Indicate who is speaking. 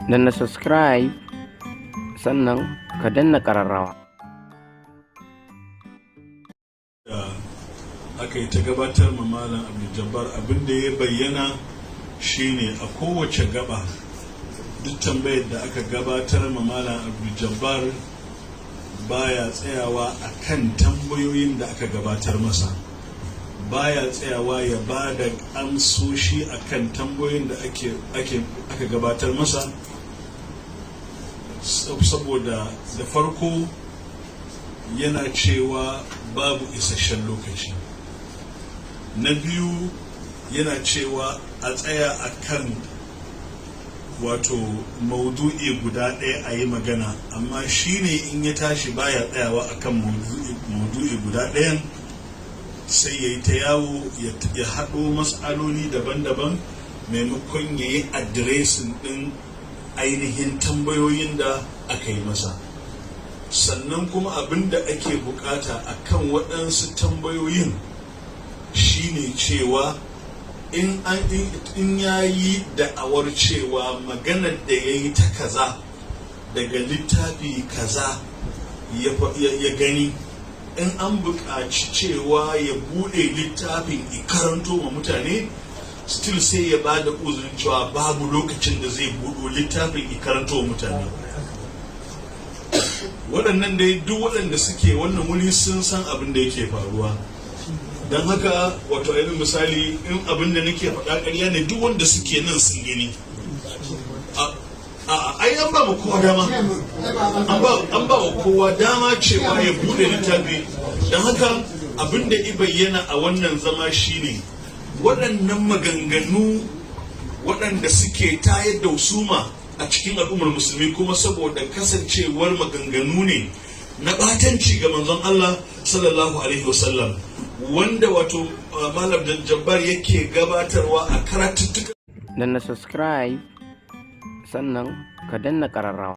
Speaker 1: na subscribe sannan ka danna ƙararrawa.
Speaker 2: Aka yi ta gabatar ma Malam Abdul Jabbar, abin da ya bayyana shine a kowace gaba duk tambayar da aka gabatar ma Malam Abdul Jabbar baya tsayawa akan tambayoyin da aka gabatar masa, baya tsayawa ya ba da amsoshi akan tambayoyin da aka gabatar masa, saboda da farko yana cewa babu isasshen lokaci, na biyu yana cewa a tsaya akan wato maudu'i guda ɗaya a yi magana, amma shi ne in ya tashi baya tsayawa akan maudu'i guda ɗayan, sai ya yi ta yawo ya haɗo matsaloli daban-daban maimakon ya yi adiresin ɗin ainihin tambayoyin da aka yi masa. Sannan kuma abin da ake bukata akan waɗansu tambayoyin shine cewa in ya yi da'awar cewa maganar da ya yi ta kaza daga littafi kaza ya gani, in an buƙaci cewa ya buɗe littafin karanto ma mutane, still sai ya ba da uzurin cewa babu lokacin da zai buɗo littafin karanto wa mutane. Waɗannan dai duk waɗanda suke wannan wuri sun san abin da yake faruwa, don haka wato ainihin misali in abin da nake faɗa ƙarya ne, duk wanda suke nan sun gani. Ai an ba mu kowa dama, an ba wa kowa dama cewa ya bude littafi. Don haka abin da i bayyana a wannan zama shine waɗannan maganganu waɗanda suke tayar da husuma a cikin al'ummar musulmi, kuma saboda kasancewar maganganu ne na ɓatanci ga manzon Allah sallallahu alaihi wasallam, wanda wato Malam Abdul Jabbar yake gabatarwa a karatuttuka.
Speaker 1: Na subscribe sannan ka danna ƙararrawa.